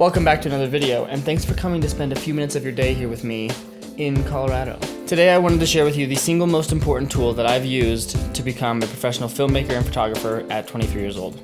Welcome back to another video, and thanks for coming to spend a few minutes of your day here with me in Colorado. Today I wanted to share with you the single most important tool that I've used to become a professional filmmaker and photographer at 23 years old.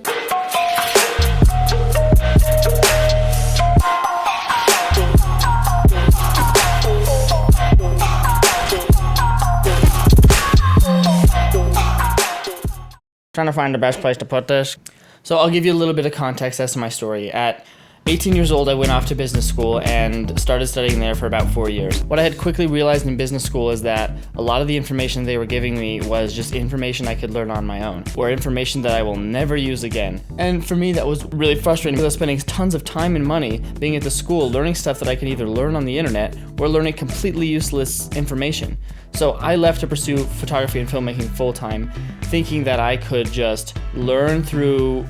Trying to find the best place to put this. So I'll give you a little bit of context as to my story. At 18 years old, I went off to business school and started studying there for about 4 years. What I had quickly realized in business school is that a lot of the information they were giving me was just information I could learn on my own, or information that I will never use again. And for me, that was really frustrating because I was spending tons of time and money being at the school, learning stuff that I could either learn on the internet or learning completely useless information. So I left to pursue photography and filmmaking full-time, thinking that I could just learn through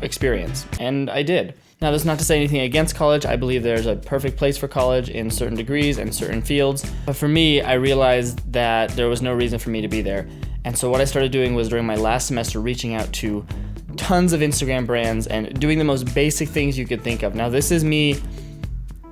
experience, and I did. Now, that's not to say anything against college. I believe there's a perfect place for college in certain degrees and certain fields. But for me, I realized that there was no reason for me to be there. And so what I started doing was during my last semester reaching out to tons of Instagram brands and doing the most basic things you could think of. Now, this is me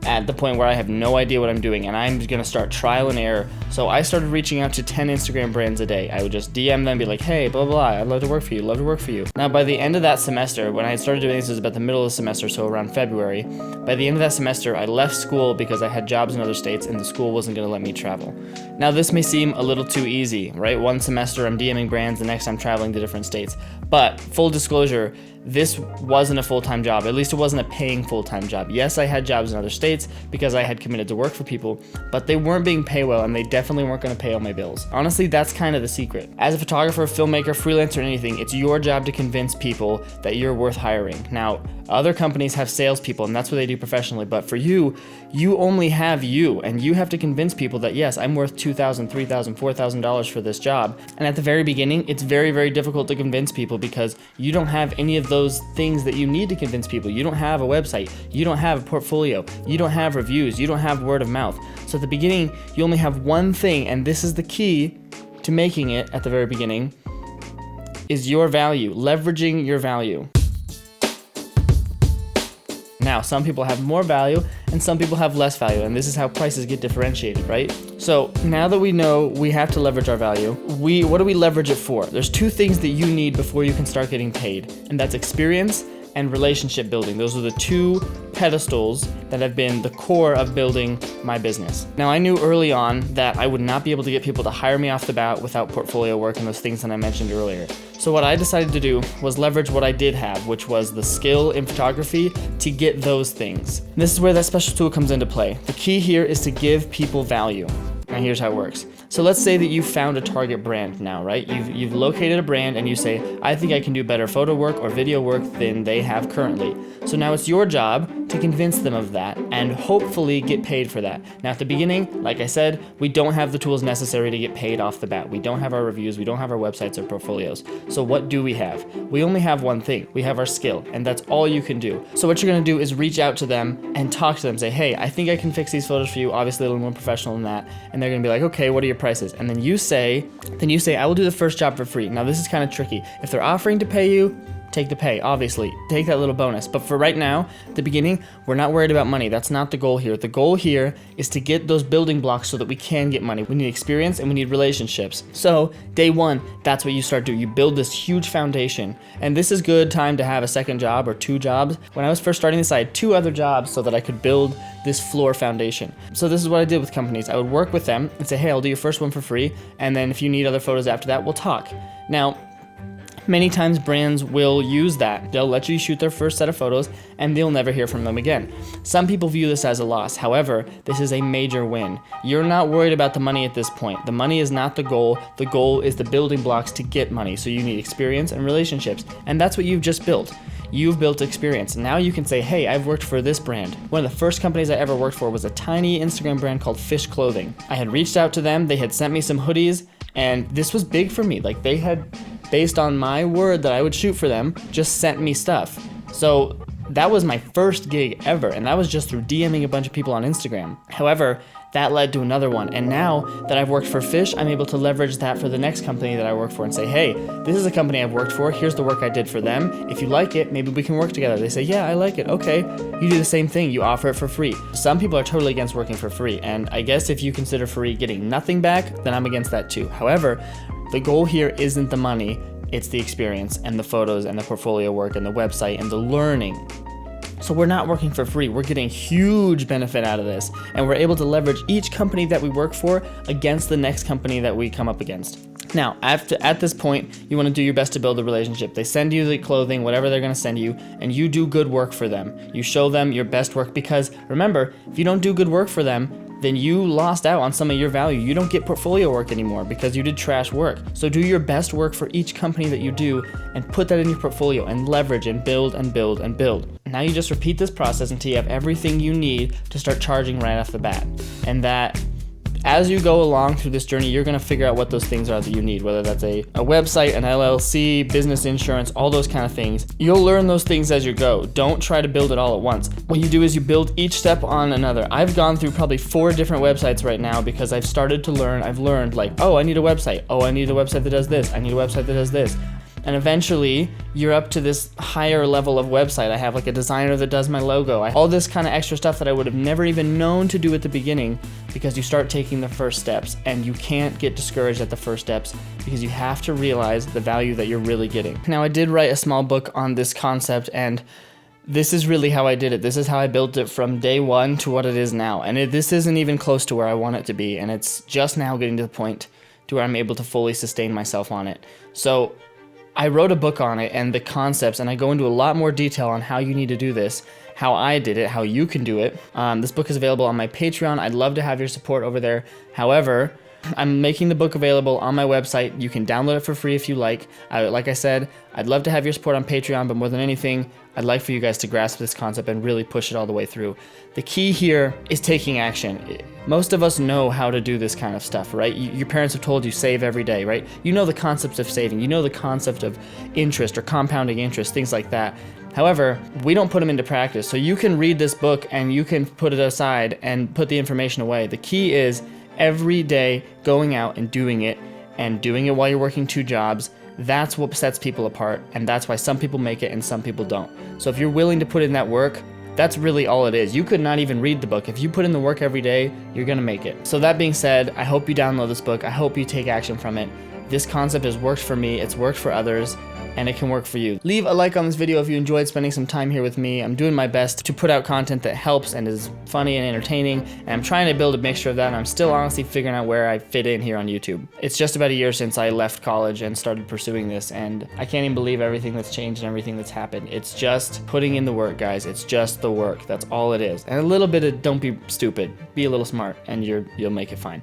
at the point where I have no idea what I'm doing and I'm gonna start trial and error. So I started reaching out to 10 Instagram brands a day. I would just DM them, be like, hey, blah, blah, blah, I'd love to work for you, love to work for you. Now, by the end of that semester, when I started doing this, it was about the middle of the semester, so around February. By the end of that semester, I left school because I had jobs in other states and the school wasn't gonna let me travel. Now, this may seem a little too easy, right? One semester I'm DMing brands, the next I'm traveling to different states. But full disclosure, this wasn't a full-time job. At least it wasn't a paying full-time job. Yes, I had jobs in other states because I had committed to work for people, but they weren't being paid well and they definitely weren't gonna pay all my bills. Honestly, that's kind of the secret. As a photographer, filmmaker, freelancer, anything, it's your job to convince people that you're worth hiring. Now, other companies have salespeople and that's what they do professionally, but for you, you only have you and you have to convince people that yes, I'm worth $2,000, $3,000, $4,000 for this job. And at the very beginning, it's very, very difficult to convince people because you don't have any of those things that you need to convince people. You don't have a website, you don't have a portfolio, you don't have reviews, you don't have word of mouth. So at the beginning, you only have one thing, and this is the key to making it at the very beginning, is your value, leveraging your value. Now, some people have more value and some people have less value, and this is how prices get differentiated, right? So now that we know we have to leverage our value, what do we leverage it for? There's two things that you need before you can start getting paid, and that's experience and relationship building. Those are the two pedestals that have been the core of building my business. Now, I knew early on that I would not be able to get people to hire me off the bat without portfolio work and those things that I mentioned earlier. So what I decided to do was leverage what I did have, which was the skill in photography, to get those things. And this is where that special tool comes into play. The key here is to give people value. And here's how it works. So let's say that you found a target brand now, right? You've located a brand and you say, I think I can do better photo work or video work than they have currently. So now it's your job to convince them of that and hopefully get paid for that. Now at the beginning, like I said, we don't have the tools necessary to get paid off the bat. We don't have our reviews, we don't have our websites or portfolios. So what do we have? We only have one thing. We have our skill, and that's all you can do. So what you're gonna do is reach out to them and talk to them, say, hey, I think I can fix these photos for you, obviously a little more professional than that. And they're gonna be like, okay, what are your prices? And then you say, I will do the first job for free. Now this is kind of tricky. If they're offering to pay you, take the pay, obviously. Take that little bonus. But for right now, at the beginning, we're not worried about money. That's not the goal here. The goal here is to get those building blocks so that we can get money. We need experience and we need relationships. So day one, that's what you start doing. You build this huge foundation. And this is good time to have a second job or two jobs. When I was first starting this, I had 2 other jobs so that I could build this floor foundation. So this is what I did with companies. I would work with them and say, hey, I'll do your first one for free. And then if you need other photos after that, we'll talk. Now, many times brands will use that. They'll let you shoot their first set of photos and they'll never hear from them again. Some people view this as a loss. However, this is a major win. You're not worried about the money at this point. The money is not the goal. The goal is the building blocks to get money. So you need experience and relationships. And that's what you've just built. You've built experience. Now you can say, hey, I've worked for this brand. One of the first companies I ever worked for was a tiny Instagram brand called Fish Clothing. I had reached out to them. They had sent me some hoodies and this was big for me. Like they had, based on my word that I would shoot for them, just sent me stuff. So that was my first gig ever, and that was just through DMing a bunch of people on Instagram. However, That led to another one. And now that I've worked for Fish, I'm able to leverage that for the next company that I work for and say, hey, this is a company I've worked for. Here's the work I did for them. If you like it, maybe we can work together. They say, yeah, I like it. Okay. You do the same thing. You offer it for free. Some people are totally against working for free. And I guess if you consider free getting nothing back, then I'm against that too. However, the goal here isn't the money. It's the experience and the photos and the portfolio work and the website and the learning. So we're not working for free. We're getting huge benefit out of this. And we're able to leverage each company that we work for against the next company that we come up against. Now, at this point, you want to do your best to build a relationship. They send you the clothing, whatever they're going to send you, and you do good work for them. You show them your best work because, remember, if you don't do good work for them, then you lost out on some of your value. You don't get portfolio work anymore because you did trash work. So do your best work for each company that you do and put that in your portfolio and leverage and build and build and build. Now you just repeat this process until you have everything you need to start charging right off the bat. And that as you go along through this journey, you're going to figure out what those things are that you need, whether that's a website, an LLC, business insurance, all those kind of things. You'll learn those things as you go. Don't try to build it all at once. What you do is you build each step on another. I've gone through probably 4 different websites right now because I've started to learn. I've learned like, oh, I need a website. Oh, I need a website that does this. I need a website that does this. And eventually, you're up to this higher level of website. I have like a designer that does my logo. All this kind of extra stuff that I would have never even known to do at the beginning because you start taking the first steps and you can't get discouraged at the first steps because you have to realize the value that you're really getting. Now, I did write a small book on this concept and this is really how I did it. This is how I built it from day one to what it is now. And this isn't even close to where I want it to be. And it's just now getting to the point to where I'm able to fully sustain myself on it. So I wrote a book on it and the concepts, and I go into a lot more detail on how you need to do this, how I did it, how you can do it. This book is available on my Patreon. I'd love to have your support over there. However, I'm making the book available on my website. You can download it for free if you like. Like I said, I'd love to have your support on Patreon, but more than anything, I'd like for you guys to grasp this concept and really push it all the way through. The key here is taking action. Most of us know how to do this kind of stuff, right? Your parents have told you save every day, right? You know the concept of saving. You know the concept of interest or compounding interest, things like that. However, we don't put them into practice. So you can read this book and you can put it aside and put the information away. The key is every day going out and doing it while you're working 2 jobs. That's what sets people apart, and that's why some people make it and some people don't. So if you're willing to put in that work, that's really all it is. You could not even read the book. If you put in the work every day, you're gonna make it. So that being said, I hope you download this book. I hope you take action from it. This concept has worked for me, it's worked for others, and it can work for you. Leave a like on this video if you enjoyed spending some time here with me. I'm doing my best to put out content that helps and is funny and entertaining, and I'm trying to build a mixture of that, and I'm still honestly figuring out where I fit in here on YouTube. It's just about a year since I left college and started pursuing this, and I can't even believe everything that's changed and everything that's happened. It's just putting in the work, guys. It's just the work. That's all it is. And a little bit of don't be stupid. Be a little smart, and you'll make it fine.